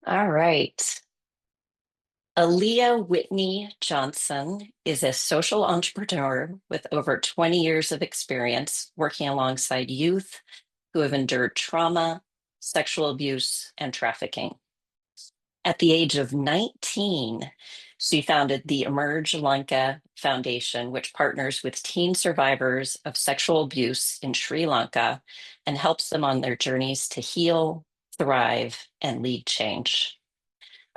All right. Alia Whitney Johnson is a social entrepreneur with over 20 years of experience working alongside youth who have endured trauma, sexual abuse, and trafficking. At the age of 19, she founded the Emerge Lanka Foundation, which partners with teen survivors of sexual abuse in Sri Lanka and helps them on their journeys to heal, thrive, and lead change.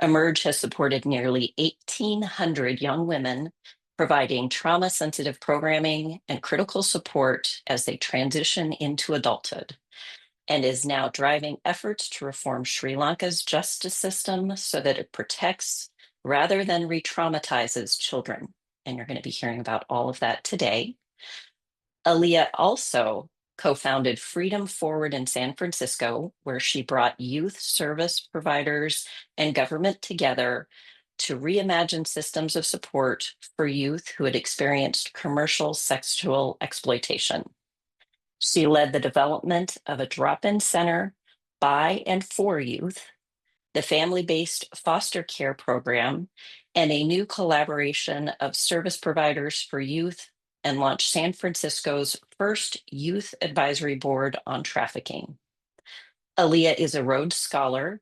Emerge has supported nearly 1,800 young women, providing trauma sensitive programming and critical support as they transition into adulthood, and is now driving efforts to reform Sri Lanka's justice system so that it protects rather than re traumatizes children. And you're going to be hearing about all of that today. Aaliyah also co founded Freedom Forward in San Francisco, where she brought youth service providers and government together to reimagine systems of support for youth who had experienced commercial sexual exploitation. She led the development of a drop in center by and for youth, the family based foster care program, and a new collaboration of service providers for youth, and launched San Francisco's first youth advisory board on trafficking. Aaliyah is a Rhodes Scholar,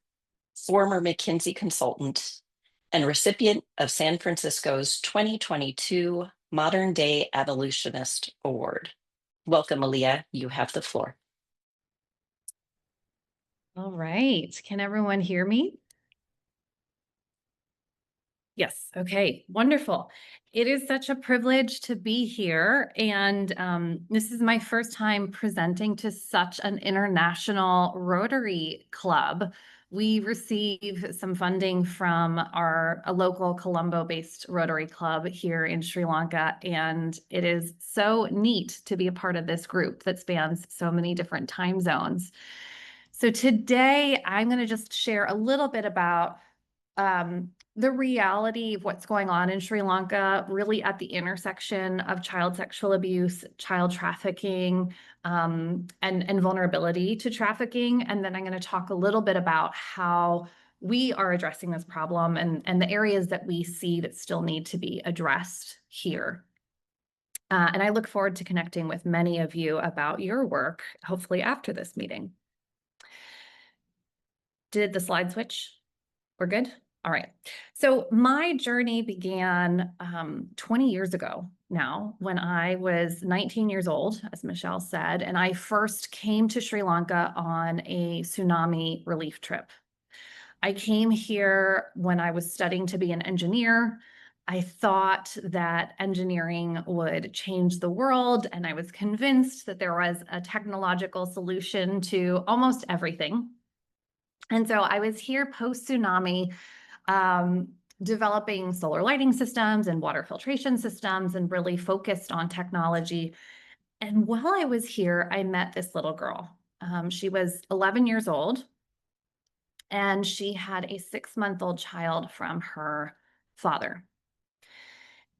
former McKinsey consultant, and recipient of San Francisco's 2022 Modern Day Abolitionist Award. Welcome, Aaliyah. You have the floor. All right. Can everyone hear me? Yes. Okay. Wonderful. It is such a privilege to be here. And this is my first time presenting to such an international Rotary Club. We receive some funding from a local Colombo-based Rotary Club here in Sri Lanka. And it is so neat to be a part of this group that spans so many different time zones. So today I'm going to just share a little bit about the reality of what's going on in Sri Lanka, really at the intersection of child sexual abuse, child trafficking, and vulnerability to trafficking. And then I'm going to talk a little bit about how we are addressing this problem and the areas that we see that still need to be addressed here. And I look forward to connecting with many of you about your work, hopefully after this meeting. Did the slide switch? We're good? All right. So my journey began 20 years ago now when I was 19 years old, as Michelle said, and I first came to Sri Lanka on a tsunami relief trip. I came here when I was studying to be an engineer. I thought that engineering would change the world, and I was convinced that there was a technological solution to almost everything. And so I was here post-tsunami, developing solar lighting systems and water filtration systems and really focused on technology. And while I was here, I met this little girl. She was 11 years old, and she had a 6-month-old child from her father.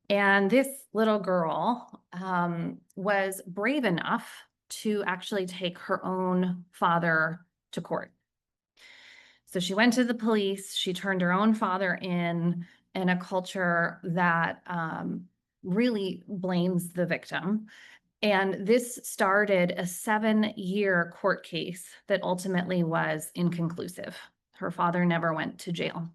And this little girl was brave enough to actually take her own father to court. So she went to the police, she turned her own father in a culture that really blames the victim. And this started a 7-year court case that ultimately was inconclusive. Her father never went to jail.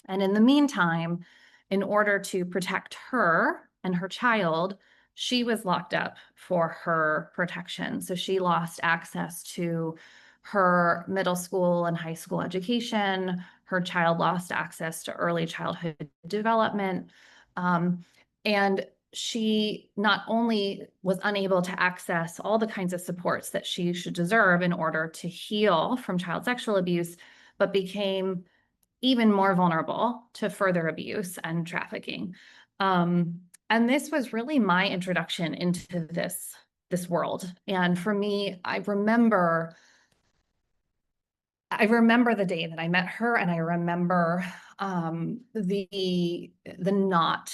And in the meantime, in order to protect her and her child, she was locked up for her protection. So she lost access to her middle school and high school education. Her child lost access to early childhood development. And she not only was unable to access all the kinds of supports that she should deserve in order to heal from child sexual abuse, but became even more vulnerable to further abuse and trafficking. And this was really my introduction into this world. And for me, I remember the day that I met her, and I remember the knot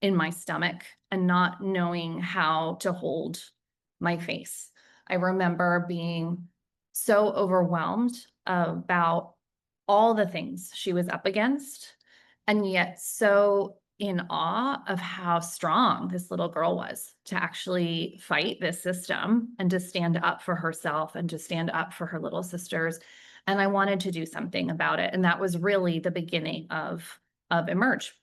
in my stomach and not knowing how to hold my face. I remember being so overwhelmed about all the things she was up against, and yet so in awe of how strong this little girl was to actually fight this system and to stand up for herself and to stand up for her little sisters. And I wanted to do something about it. And that was really the beginning of Emerge.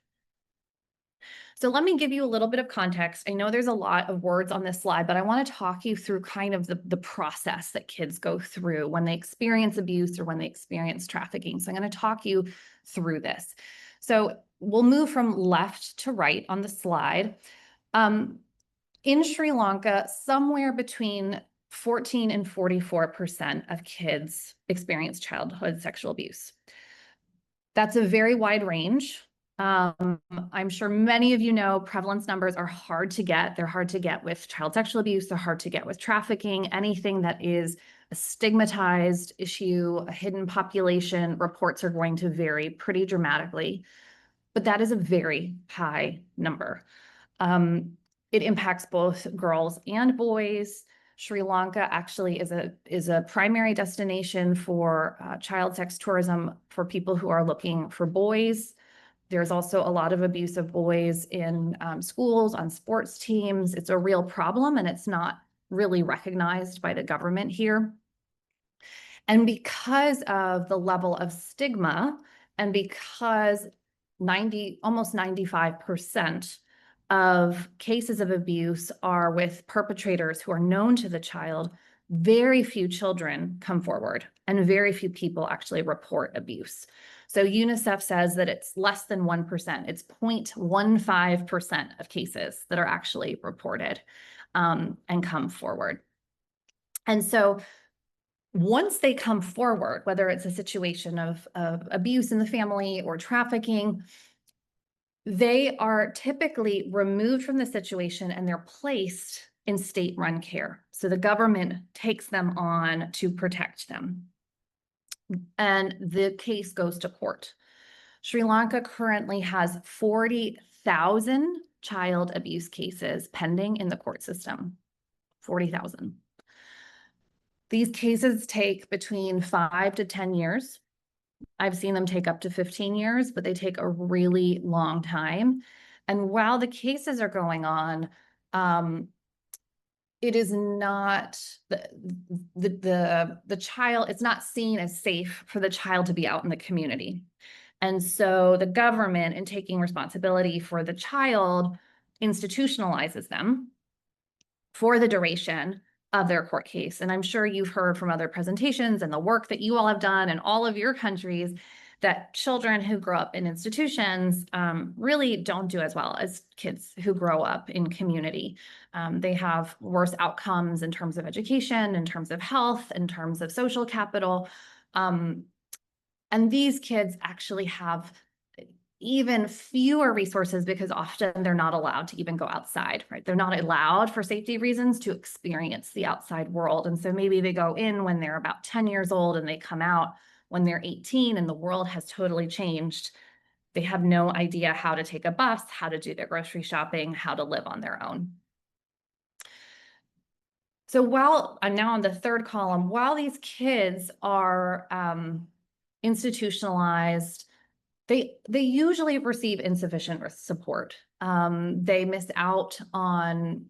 So let me give you a little bit of context. I know there's a lot of words on this slide, but I want to talk you through kind of the process that kids go through when they experience abuse or when they experience trafficking. So I'm going to talk you through this. So we'll move from left to right on the slide. In Sri Lanka, somewhere between 14 and 44% of kids experience childhood sexual abuse. That's a very wide range. I'm sure many of you know prevalence numbers are hard to get. They're hard to get with child sexual abuse. They're hard to get with trafficking. Anything that is a stigmatized issue, a hidden population, reports are going to vary pretty dramatically. But that is a very high number. It impacts both girls and boys. Sri Lanka actually is a primary destination for child sex tourism for people who are looking for boys. There's also a lot of abuse of boys in schools, on sports teams. It's a real problem, and it's not really recognized by the government here. And because of the level of stigma, and because almost 95% of cases of abuse are with perpetrators who are known to the child, very few children come forward and very few people actually report abuse. So UNICEF says that it's less than 1%. It's 0.15% of cases that are actually reported and come forward. And so once they come forward, whether it's a situation of abuse in the family or trafficking, they are typically removed from the situation and they're placed in state-run care. So the government takes them on to protect them. And the case goes to court. Sri Lanka currently has 40,000 child abuse cases pending in the court system. 40,000. These cases take between 5 to 10 years. I've seen them take up to 15 years, but they take a really long time. And while the cases are going on, it is not the child, it's not seen as safe for the child to be out in the community. And so the government, in taking responsibility for the child, institutionalizes them for the duration of their court case. And I'm sure you've heard from other presentations and the work that you all have done in all of your countries that children who grow up in institutions really don't do as well as kids who grow up in community. They have worse outcomes in terms of education, in terms of health, in terms of social capital. And these kids actually have even fewer resources because often they're not allowed to even go outside, right? They're not allowed for safety reasons to experience the outside world. And so maybe they go in when they're about 10 years old and they come out when they're 18 and the world has totally changed. They have no idea how to take a bus, how to do their grocery shopping, how to live on their own. So while I'm now on the third column, while these kids are institutionalized, they usually receive insufficient support. They miss out on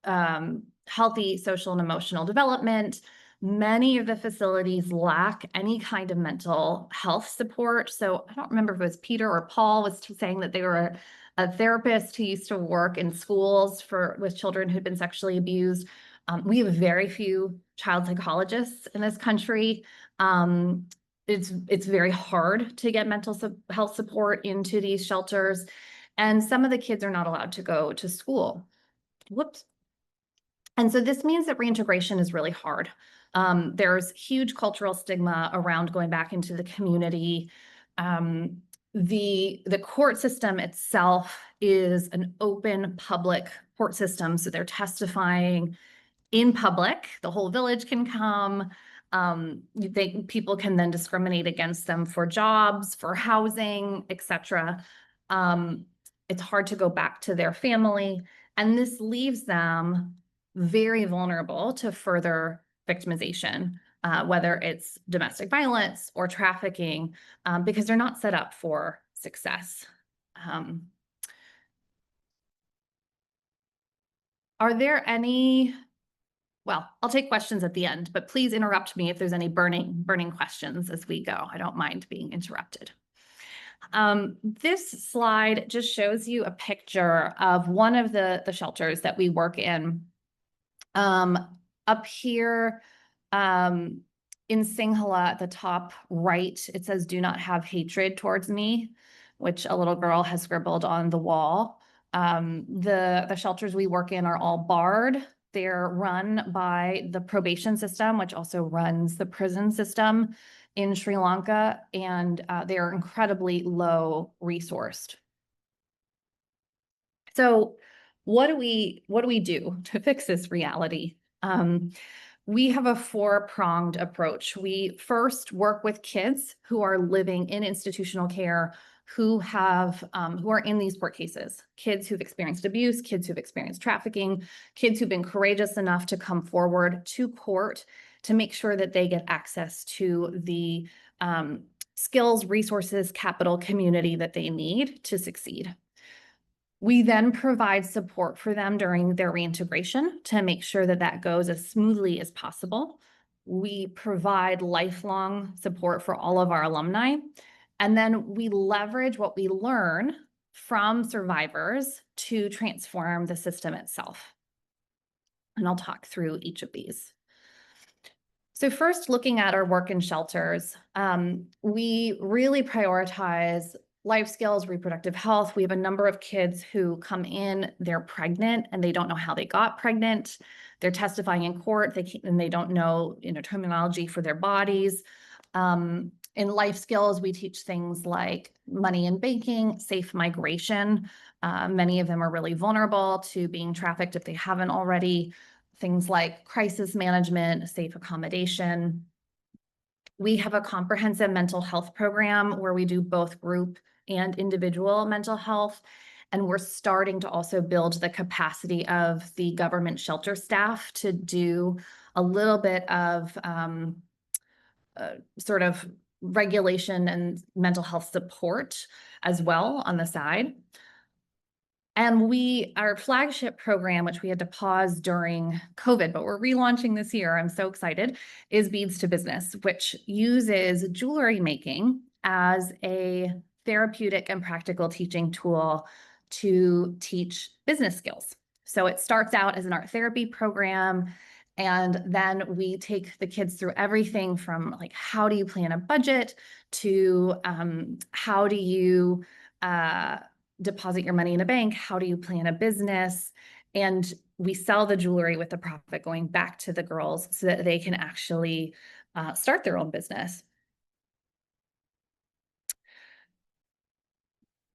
healthy social and emotional development. Many of the facilities lack any kind of mental health support. So I don't remember if it was Peter or Paul was saying that they were a therapist who used to work in schools with children who'd been sexually abused. We have very few child psychologists in this country. It's very hard to get mental health support into these shelters. And some of the kids are not allowed to go to school. Whoops. And so this means that reintegration is really hard. There's huge cultural stigma around going back into the community. The court system itself is an open public court system. So they're testifying in public. The whole village can come. People can then discriminate against them for jobs, for housing, etc. It's hard to go back to their family. And this leaves them very vulnerable to further victimization. whether it's domestic violence or trafficking, because they're not set up for success. Are there any, well, I'll take questions at the end, but please interrupt me if there's any burning questions as we go. I don't mind being interrupted. This slide just shows you a picture of one of the shelters that we work in. Up here, in Sinhala at the top right, it says, "Do not have hatred towards me," which a little girl has scribbled on the wall. The shelters we work in are all barred. They're run by the probation system, which also runs the prison system in Sri Lanka, and they're incredibly low resourced. So what do we do to fix this reality? We have a four-pronged approach. We first work with kids who are living in institutional care, who are in these court cases, kids who've experienced abuse, kids who've experienced trafficking, kids who've been courageous enough to come forward to court to make sure that they get access to the skills, resources, capital, community that they need to succeed. We then provide support for them during their reintegration to make sure that that goes as smoothly as possible. We provide lifelong support for all of our alumni. And then we leverage what we learn from survivors to transform the system itself. And I'll talk through each of these. So first, looking at our work in shelters, we really prioritize life skills, reproductive health. We have a number of kids who come in, they're pregnant and they don't know how they got pregnant. They're testifying in court, and they don't know, terminology for their bodies. In life skills, we teach things like money and banking, safe migration. Many of them are really vulnerable to being trafficked if they haven't already. Things like crisis management, safe accommodation. We have a comprehensive mental health program where we do both group and individual mental health. And we're starting to also build the capacity of the government shelter staff to do a little bit of sort of regulation and mental health support as well on the side. And our flagship program, which we had to pause during COVID, but we're relaunching this year, I'm so excited, is Beads to Business, which uses jewelry making as a therapeutic and practical teaching tool to teach business skills. So it starts out as an art therapy program, and then we take the kids through everything from like, how do you plan a budget to how do you deposit your money in a bank? How do you plan a business? And we sell the jewelry with the profit going back to the girls so that they can actually start their own business.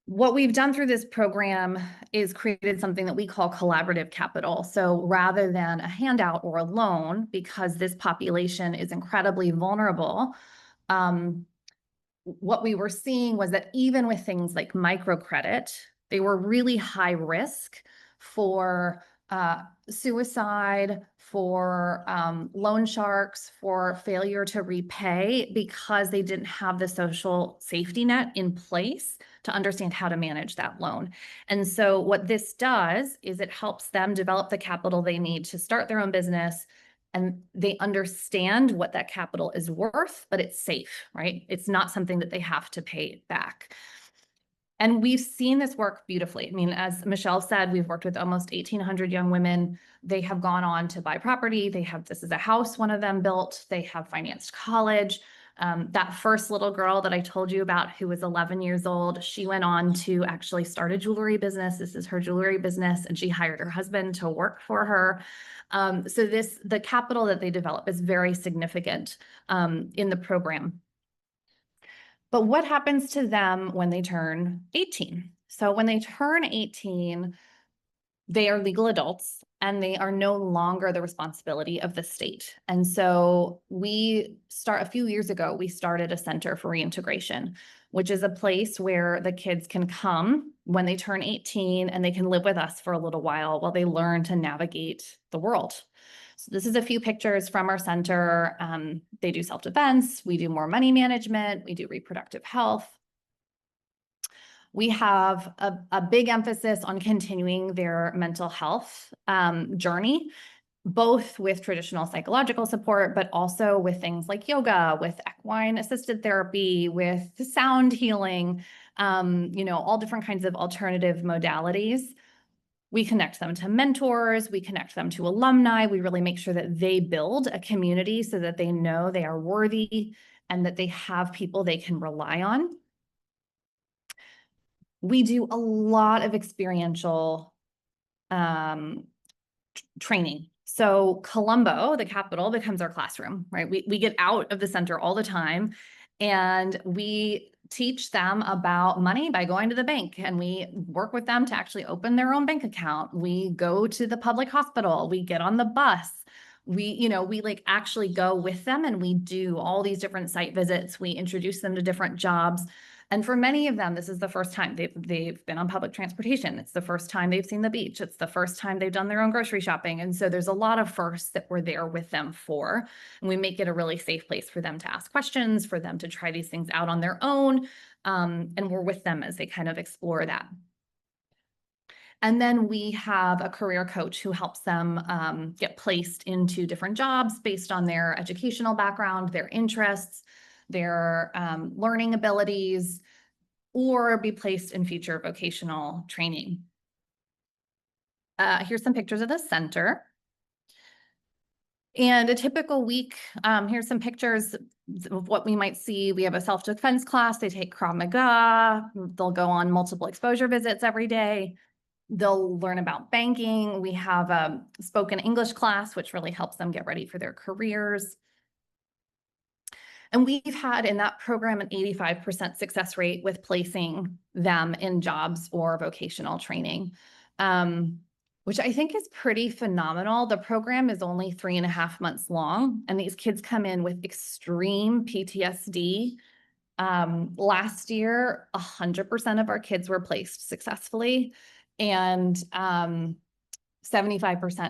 What we've done through this program is created something that we call collaborative capital. So rather than a handout or a loan, because this population is incredibly vulnerable, what we were seeing was that even with things like microcredit, they were really high risk for suicide, for loan sharks, for failure to repay, because they didn't have the social safety net in place to understand how to manage that loan. And so what this does is it helps them develop the capital they need to start their own business, and they understand what that capital is worth, but it's safe, right? It's not something that they have to pay back. And we've seen this work beautifully. I mean, as Michelle said, we've worked with almost 1,800 young women. They have gone on to buy property. This is a house one of them built. They have financed college. That first little girl that I told you about, who was 11 years old, she went on to actually start a jewelry business. This is her jewelry business, and she hired her husband to work for her. So the capital that they develop is very significant in the program. But what happens to them when they turn 18? So when they turn 18, they are legal adults and they are no longer the responsibility of the state. And so a few years ago, we started a Center for Reintegration, which is a place where the kids can come when they turn 18 and they can live with us for a little while they learn to navigate the world. So this is a few pictures from our center. They do self-defense, we do more money management, we do reproductive health. We have a big emphasis on continuing their mental health journey, both with traditional psychological support, but also with things like yoga, with equine assisted therapy, with sound healing, all different kinds of alternative modalities. We connect them to mentors, we connect them to alumni. We really make sure that they build a community so that they know they are worthy and that they have people they can rely on. We do a lot of experiential training. So Colombo, the capital, becomes our classroom, right? We get out of the center all the time and we teach them about money by going to the bank, and we work with them to actually open their own bank account. We go to the public hospital, we get on the bus. We like actually go with them and we do all these different site visits. We introduce them to different jobs. And for many of them, this is the first time they've been on public transportation. It's the first time they've seen the beach. It's the first time they've done their own grocery shopping. And so there's a lot of firsts that we're there with them for. And we make it a really safe place for them to ask questions, for them to try these things out on their own. And we're with them as they kind of explore that. And then we have a career coach who helps them get placed into different jobs based on their educational background, their interests, their learning abilities, or be placed in future vocational training. Here's some pictures of the center. And a typical week, here's some pictures of what we might see. We have a self-defense class. They take Krav Maga. They'll go on multiple exposure visits every day. They'll learn about banking. We have a spoken English class, which really helps them get ready for their careers. And we've had in that program an 85% success rate with placing them in jobs or vocational training, which I think is pretty phenomenal. The program is only 3.5 months long, and these kids come in with extreme PTSD. Last year, 100% of our kids were placed successfully, and 75%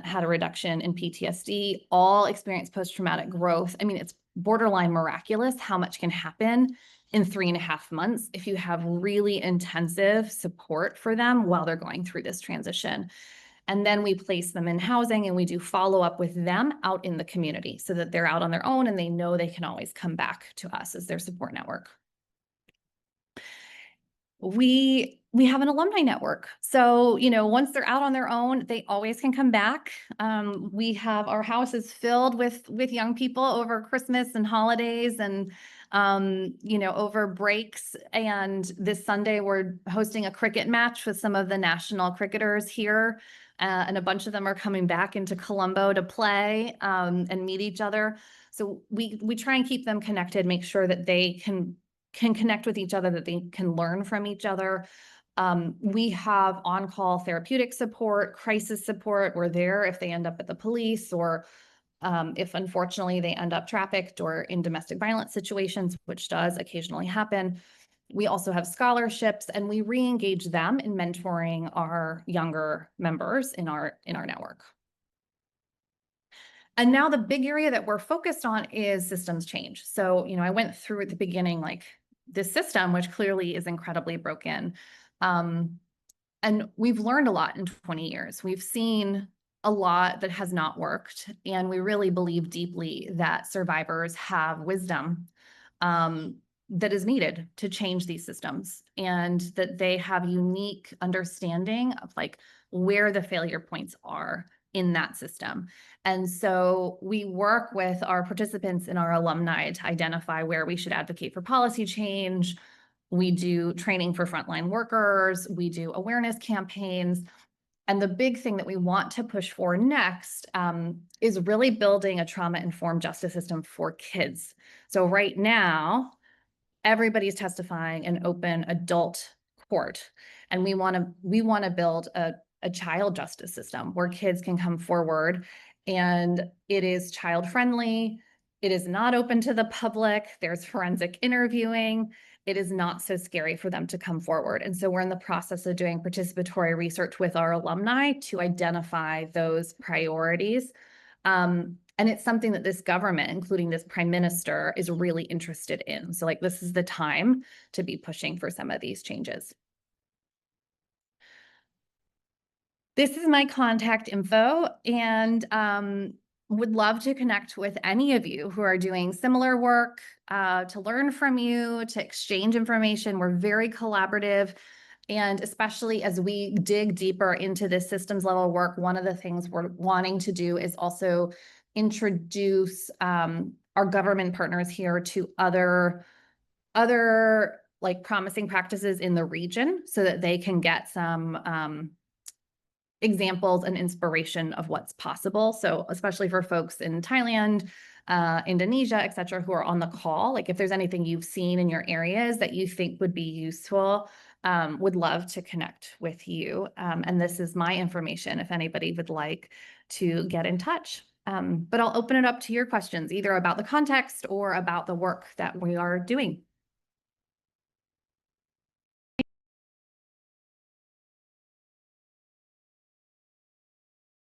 had a reduction in PTSD, all experienced post-traumatic growth. I mean, it's borderline miraculous how much can happen in 3.5 months if you have really intensive support for them while they're going through this transition. And then we place them in housing and we do follow-up with them out in the community so that they're out on their own and they know they can always come back to us as their support network. We have an alumni network. So, once they're out on their own, they always can come back. We have our house is filled with young people over Christmas and holidays and, over breaks. And this Sunday, we're hosting a cricket match with some of the national cricketers here. And a bunch of them are coming back into Colombo to play and meet each other. So we try and keep them connected, make sure that they can connect with each other, that they can learn from each other. We have on-call therapeutic support, crisis support. We're there if they end up at the police or if unfortunately they end up trafficked or in domestic violence situations, which does occasionally happen. We also have scholarships and we re-engage them in mentoring our younger members in our network. And now the big area that we're focused on is systems change. So, I went through at the beginning, like this system, which clearly is incredibly broken. And we've learned a lot in 20 years. We've seen a lot that has not worked. And we really believe deeply that survivors have wisdom that is needed to change these systems and that they have unique understanding of like where the failure points are in that system. And so we work with our participants and our alumni to identify where we should advocate for policy change. We do training for frontline workers. We do awareness campaigns. And the big thing that we want to push for next is really building a trauma-informed justice system for kids. So right now, everybody's testifying in open adult court. And we want to build a child justice system where kids can come forward and it is child friendly. It is not open to the public. There's forensic interviewing. It is not so scary for them to come forward. And so we're in the process of doing participatory research with our alumni to identify those priorities And it's something that this government, including this prime minister, is really interested in. So like this is the time to be pushing for some of these changes. This is my contact info, and would love to connect with any of you who are doing similar work, to learn from you, to exchange information. We're very collaborative. And especially as we dig deeper into this systems level work, one of the things we're wanting to do is also introduce our government partners here to other like promising practices in the region so that they can get some examples and inspiration of what's possible. So especially for folks in Thailand, Indonesia, et cetera, who are on the call, like if there's anything you've seen in your areas that you think would be useful, would love to connect with you. And this is my information if anybody would like to get in touch. But I'll open it up to your questions, either about the context or about the work that we are doing.